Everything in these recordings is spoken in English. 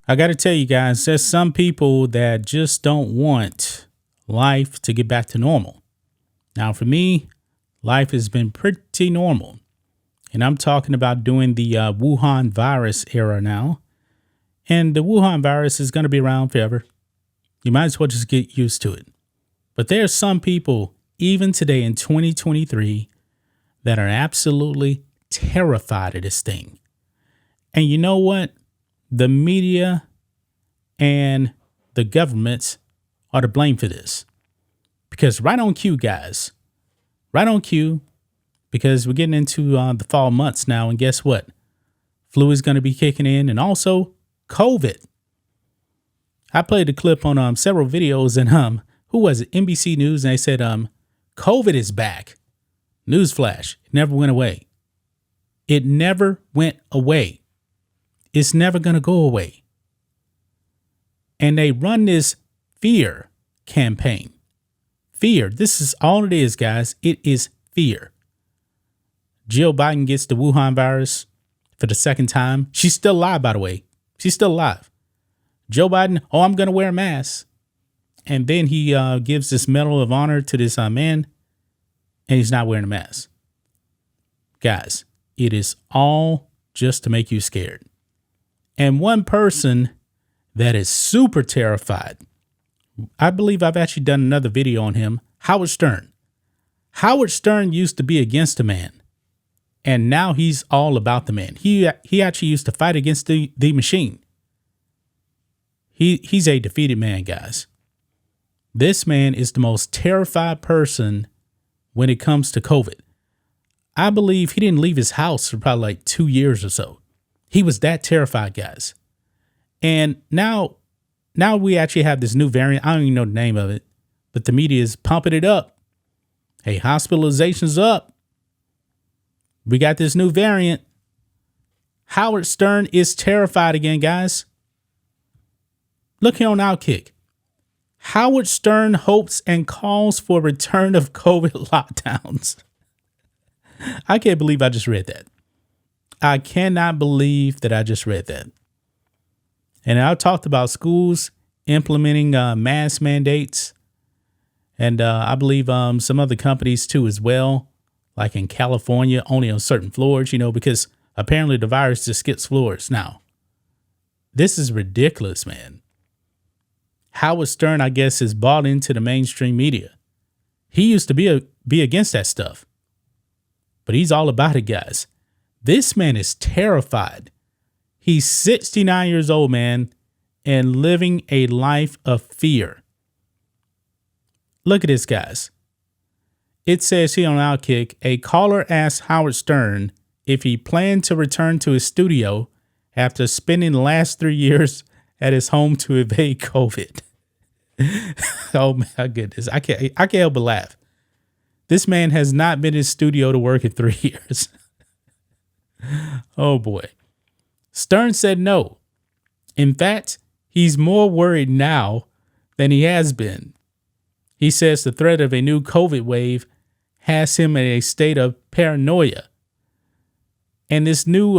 I got to tell you guys, there's some people that just don't want life to get back to normal. Now, for me, life has been pretty normal. And I'm talking about doing the Wuhan virus era now. And the Wuhan virus is going to be around forever. You might as well just get used to it. But there are some people, even today in 2023, that are absolutely terrified of this thing. And you know what? The media and the governments are to blame for this. Because right on cue, guys, right on cue, because we're getting into the fall months now. And guess what? Flu is going to be kicking in, and also COVID. I played a clip on several videos, and who was it? NBC News, and they said COVID is back. Newsflash, it never went away. It never went away. It's never going to go away. And they run this fear campaign. Fear. This is all it is, guys. It is fear. Jill Biden gets the Wuhan virus for the second time. She's still alive, by the way. She's still alive. Joe Biden, I'm going to wear a mask. And then he gives this Medal of Honor to this man, and he's not wearing a mask. Guys, it is all just to make you scared. And one person that is super terrified, I believe I've actually done another video on him, Howard Stern. Howard Stern used to be against the man, and now he's all about the man. He actually used to fight against the machine. He's a defeated man, guys. This man is the most terrified person when it comes to COVID. I believe he didn't leave his house for probably like 2 years or so. He was that terrified, guys. And now we actually have this new variant. I don't even know the name of it, but the media is pumping it up. Hey, hospitalization's up. We got this new variant. Howard Stern is terrified again, guys. Look here on Outkick. Howard Stern hopes and calls for return of COVID lockdowns. I can't believe I just read that. I cannot believe that I just read that. And I talked about schools implementing mask mandates. And I believe some other companies too as well, like in California, only on certain floors, because apparently the virus just skips floors now. This is ridiculous, man. Howard Stern, I guess, is bought into the mainstream media. He used to be against that stuff. But he's all about it, guys. This man is terrified. He's 69 years old, man, and living a life of fear. Look at this, guys. It says here on Outkick, a caller asked Howard Stern if he planned to return to his studio after spending the last 3 years at his home to evade COVID. Oh my goodness. I can't help but laugh. This man has not been in his studio to work in 3 years. Oh boy. Stern said no. In fact, he's more worried now than he has been. He says the threat of a new COVID wave has him in a state of paranoia. And this new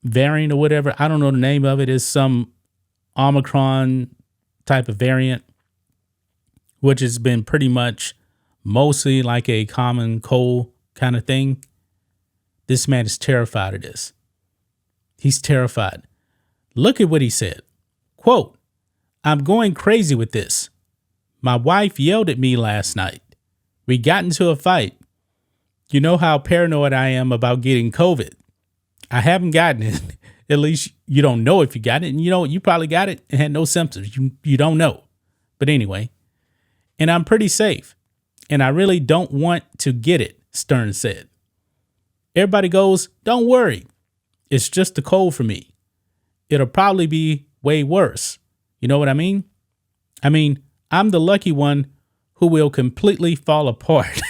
variant or whatever, I don't know the name of it, is some Omicron type of variant, which has been pretty much mostly like a common cold kind of thing. This man is terrified of this. He's terrified. Look at what he said. Quote, "I'm going crazy with this. My wife yelled at me last night. We got into a fight. You know how paranoid I am about getting COVID. I haven't gotten it. At least you don't know if you got it. And you probably got it and had no symptoms. You don't know. But anyway, and I'm pretty safe. And I really don't want to get it," Stern said. Everybody goes, "Don't worry. It's just a cold for me. It'll probably be way worse." You know what I mean? I mean, I'm the lucky one who will completely fall apart.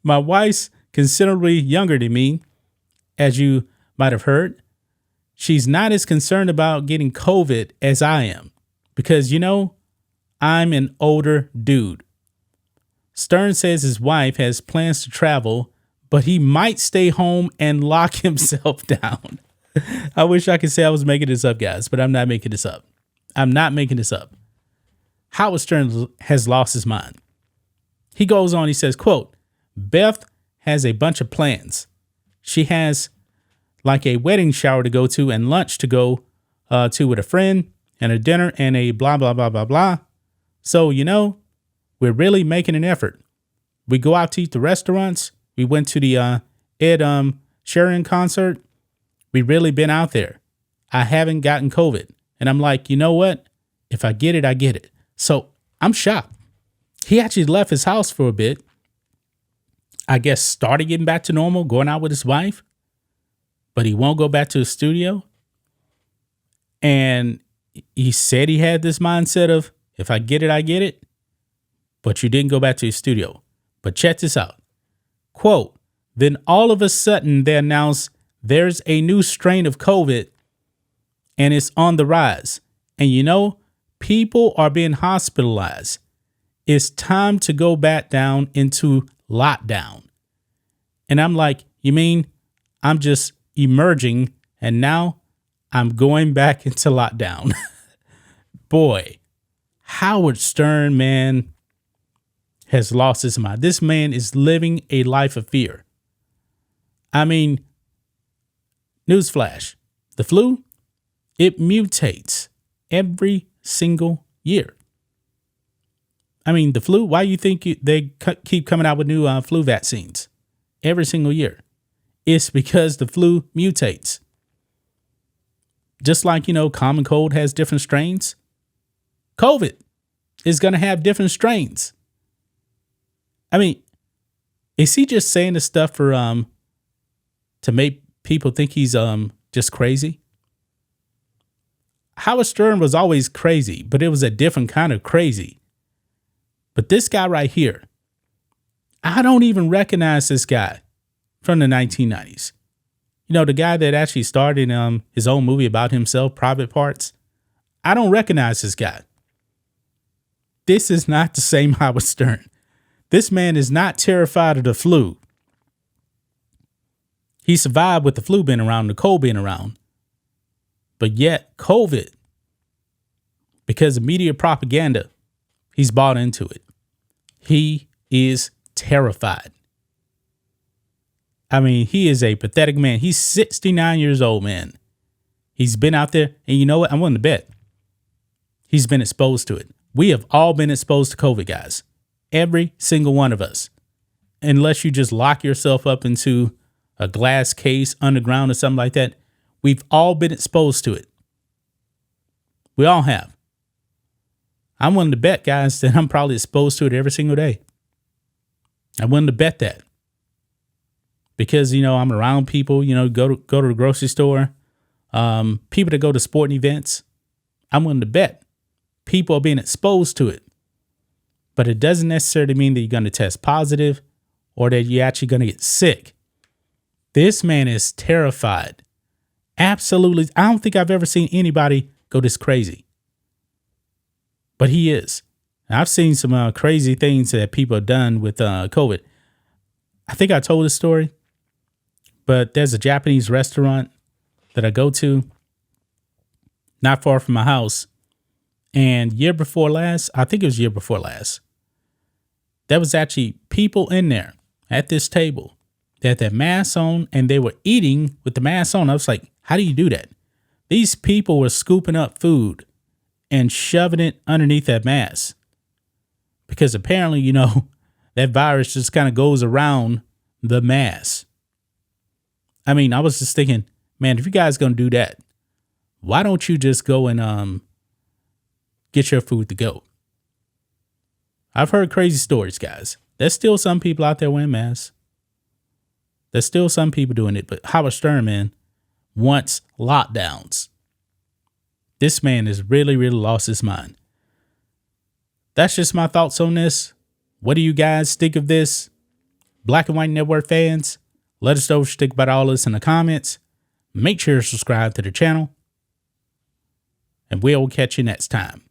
My wife's considerably younger than me, as you might have heard. She's not as concerned about getting COVID as I am because, I'm an older dude. Stern says his wife has plans to travel, but he might stay home and lock himself down. I wish I could say I was making this up, guys, but I'm not making this up. I'm not making this up. Howard Stern has lost his mind. He goes on, he says, quote, Beth has a bunch of plans. She has like a wedding shower to go to and lunch to go to with a friend and a dinner and a blah, blah, blah, blah, blah. So, we're really making an effort. We go out to eat the restaurants. We went to the Ed Sheeran concert. We really been out there. I haven't gotten COVID. And I'm like, you know what? If I get it, I get it. So I'm shocked. He actually left his house for a bit. I guess started getting back to normal, going out with his wife. But he won't go back to the studio. And he said he had this mindset of, if I get it, I get it. But you didn't go back to the studio. But check this out. Quote, then all of a sudden they announced there's a new strain of COVID and it's on the rise. And people are being hospitalized. It's time to go back down into lockdown. And I'm like, you mean I'm just emerging and now I'm going back into lockdown? Boy, Howard Stern, man, has lost his mind. This man is living a life of fear. I mean, newsflash, the flu, it mutates every single year. I mean, the flu, why do you think they keep coming out with new flu vaccines every single year? It's because the flu mutates. Just like, common cold has different strains. COVID is going to have different strains. I mean, is he just saying this stuff for to make people think he's just crazy? Howard Stern was always crazy, but it was a different kind of crazy. But this guy right here, I don't even recognize this guy from the 1990s. The guy that actually starred in his own movie about himself, Private Parts. I don't recognize this guy. This is not the same Howard Stern. This man is not terrified of the flu. He survived with the flu being around, the cold being around. But yet, COVID, because of media propaganda, he's bought into it. He is terrified. I mean, he is a pathetic man. He's 69 years old, man. He's been out there. And you know what? I'm willing to bet he's been exposed to it. We have all been exposed to COVID, guys. Every single one of us. Unless you just lock yourself up into a glass case underground or something like that. We've all been exposed to it. We all have. I'm willing to bet, guys, that I'm probably exposed to it every single day. I'm willing to bet that. Because, I'm around people, go to the grocery store, people that go to sporting events. I'm willing to bet people are being exposed to it. But it doesn't necessarily mean that you're going to test positive or that you're actually going to get sick. This man is terrified. Absolutely. I don't think I've ever seen anybody go this crazy. But he is. I've seen some crazy things that people have done with COVID. I think I told this story, but there's a Japanese restaurant that I go to not far from my house. And year before last, I think it was year before last, there was actually people in there at this table that had their masks on and they were eating with the mask on. I was like, how do you do that? These people were scooping up food and shoving it underneath that mask. Because apparently, that virus just kind of goes around the mask. I mean, I was just thinking, man, if you guys going to do that, why don't you just go and get your food to go? I've heard crazy stories, guys. There's still some people out there wearing masks. There's still some people doing it. But Howard Stern, man, wants lockdowns. This man has really, really lost his mind. That's just my thoughts on this. What do you guys think of this? Black and White Network fans, let us know what you think about all this in the comments. Make sure to subscribe to the channel. And we'll catch you next time.